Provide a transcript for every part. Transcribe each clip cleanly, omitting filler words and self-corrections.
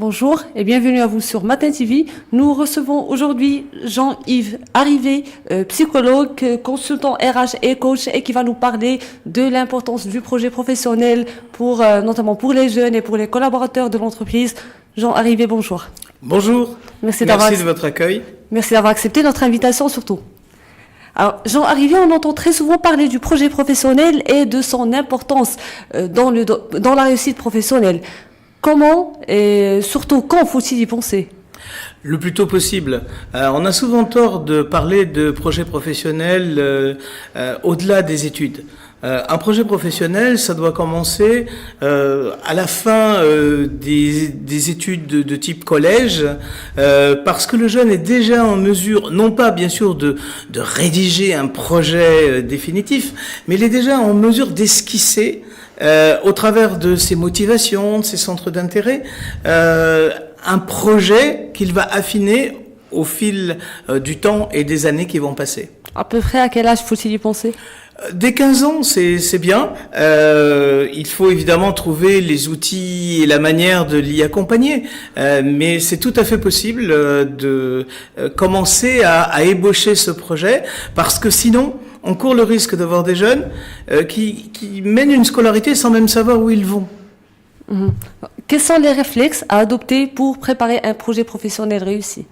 Bonjour et bienvenue à vous sur Matin TV. Nous recevons aujourd'hui Jean-Yves Arrivé, psychologue, consultant RH et coach, et qui va nous parler de l'importance du projet professionnel notamment pour les jeunes et pour les collaborateurs de l'entreprise. Jean Arrivé, bonjour. Bonjour. Merci de votre accueil. Merci d'avoir accepté notre invitation surtout. Alors, Jean Arrivé, on entend très souvent parler du projet professionnel et de son importance dans la réussite professionnelle. Comment et surtout quand faut-il y penser ? Le plus tôt possible. On a souvent tort de parler de projet professionnel au-delà des études. Un projet professionnel, ça doit commencer à la fin des études de type collège, parce que le jeune est déjà en mesure, non pas bien sûr de rédiger un projet définitif, mais il est déjà en mesure d'esquisser au travers de ses motivations, de ses centres d'intérêt, un projet qu'il va affiner au fil du temps et des années qui vont passer. À peu près à quel âge faut-il y penser ? Dès 15 ans, c'est bien. Il faut évidemment trouver les outils et la manière de l'y accompagner, mais c'est tout à fait possible de commencer à ébaucher ce projet, parce que sinon, on court le risque d'avoir des jeunes qui mènent une scolarité sans même savoir où ils vont. Mmh. Quels sont les réflexes à adopter pour préparer un projet professionnel réussi ?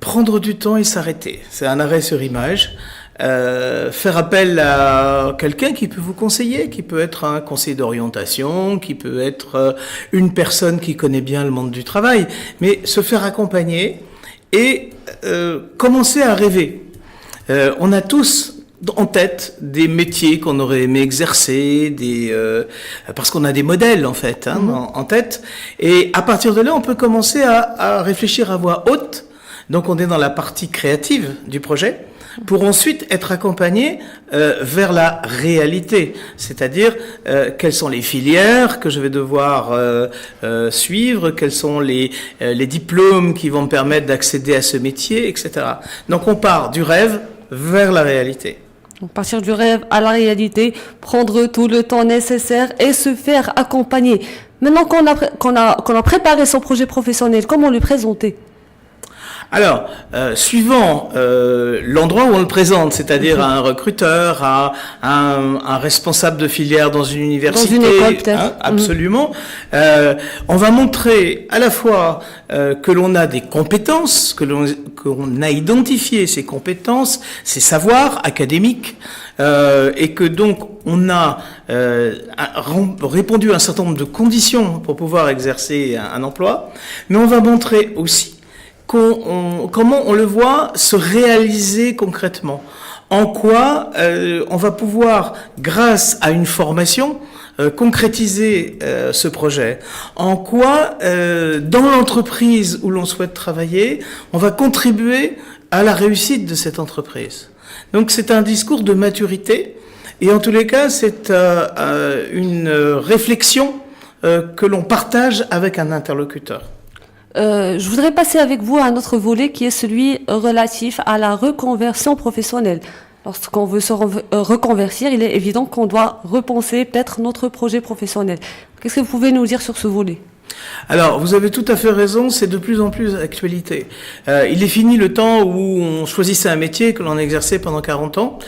Prendre du temps et s'arrêter. C'est un arrêt sur image. Faire appel à quelqu'un qui peut vous conseiller, qui peut être un conseiller d'orientation, qui peut être une personne qui connaît bien le monde du travail, mais se faire accompagner et commencer à rêver. On a tous en tête des métiers qu'on aurait aimé exercer, parce qu'on a des modèles en fait en tête, et à partir de là on peut commencer à réfléchir à voix haute. Donc on est dans la partie créative du projet, pour ensuite être accompagné vers la réalité, c'est-à-dire quelles sont les filières que je vais devoir suivre, quels sont les diplômes qui vont me permettre d'accéder à ce métier, etc. Donc on part du rêve vers la réalité. Donc, partir du rêve à la réalité, prendre tout le temps nécessaire et se faire accompagner. Maintenant qu'on a préparé son projet professionnel, comment le présenter ? Alors, suivant l'endroit où on le présente, c'est-à-dire à un recruteur, à un responsable de filière dans une université, dans une école peut-être. Absolument, on va montrer à la fois que l'on a des compétences, qu'on a identifié ces compétences, ces savoirs académiques, et que donc on a répondu à un certain nombre de conditions pour pouvoir exercer un emploi, mais on va montrer aussi comment on le voit se réaliser concrètement. En quoi on va pouvoir, grâce à une formation, concrétiser ce projet. En quoi, dans l'entreprise où l'on souhaite travailler, on va contribuer à la réussite de cette entreprise. Donc c'est un discours de maturité, et en tous les cas, c'est une réflexion que l'on partage avec un interlocuteur. Je voudrais passer avec vous à un autre volet qui est celui relatif à la reconversion professionnelle. Lorsqu'on veut se reconvertir, il est évident qu'on doit repenser peut-être notre projet professionnel. Qu'est-ce que vous pouvez nous dire sur ce volet ? Alors, vous avez tout à fait raison, c'est de plus en plus d'actualité. Il est fini le temps où on choisissait un métier que l'on exerçait pendant 40 ans.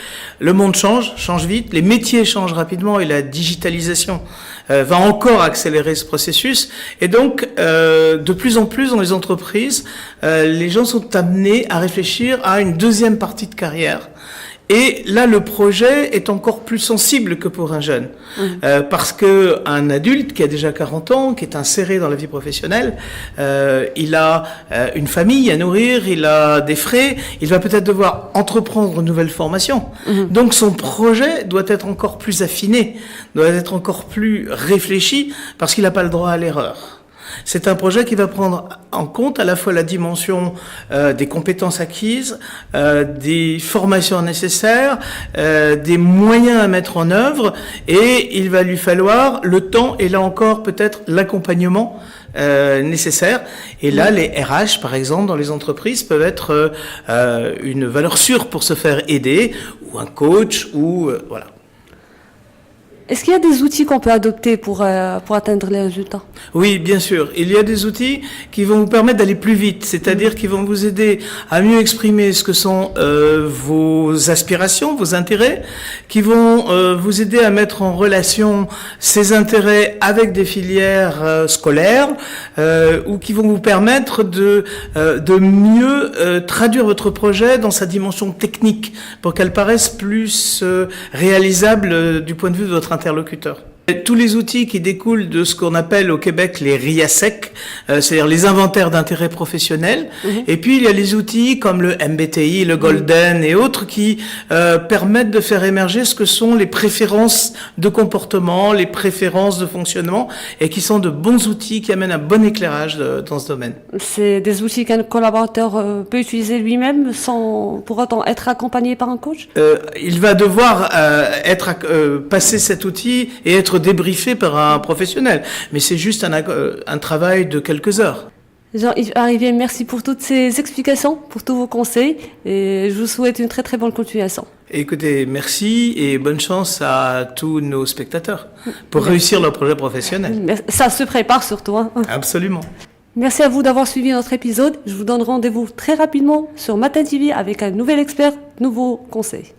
Le monde change vite, les métiers changent rapidement, et la digitalisation va encore accélérer ce processus. Et donc, de plus en plus dans les entreprises, les gens sont amenés à réfléchir à une deuxième partie de carrière. Et là, le projet est encore plus sensible que pour un jeune. Parce que un adulte qui a déjà 40 ans, qui est inséré dans la vie professionnelle, il a une famille à nourrir, il a des frais, il va peut-être devoir entreprendre une nouvelle formation. Donc son projet doit être encore plus affiné, doit être encore plus réfléchi, parce qu'il n'a pas le droit à l'erreur. C'est un projet qui va prendre en compte à la fois la dimension des compétences acquises, des formations nécessaires, des moyens à mettre en œuvre, et il va lui falloir le temps et là encore peut-être l'accompagnement nécessaire. Et là, les RH, par exemple, dans les entreprises, peuvent être une valeur sûre pour se faire aider, ou un coach, ou voilà. Est-ce qu'il y a des outils qu'on peut adopter pour atteindre les résultats? Oui, bien sûr. Il y a des outils qui vont vous permettre d'aller plus vite, c'est-à-dire qui vont vous aider à mieux exprimer ce que sont vos aspirations, vos intérêts, qui vont vous aider à mettre en relation ces intérêts avec des filières scolaires, ou qui vont vous permettre de mieux traduire votre projet dans sa dimension technique pour qu'elle paraisse plus réalisable du point de vue de votre interlocuteur. Tous les outils qui découlent de ce qu'on appelle au Québec les RIASEC, c'est-à-dire les inventaires d'intérêt professionnel. Et puis il y a les outils comme le MBTI, le Golden et autres qui permettent de faire émerger ce que sont les préférences de comportement, les préférences de fonctionnement, et qui sont de bons outils qui amènent un bon éclairage dans ce domaine. C'est des outils qu'un collaborateur peut utiliser lui-même sans pour autant être accompagné par un coach? Il va devoir passer cet outil et être débriefé par un professionnel. Mais c'est juste un travail de quelques heures. Jean-Yves Arrivé, merci pour toutes ces explications, pour tous vos conseils, et je vous souhaite une très très bonne continuation. Écoutez, merci et bonne chance à tous nos spectateurs pour réussir leur projet professionnel. Ça se prépare surtout. Absolument. Merci à vous d'avoir suivi notre épisode. Je vous donne rendez-vous très rapidement sur Matin TV avec un nouvel expert, nouveaux conseils.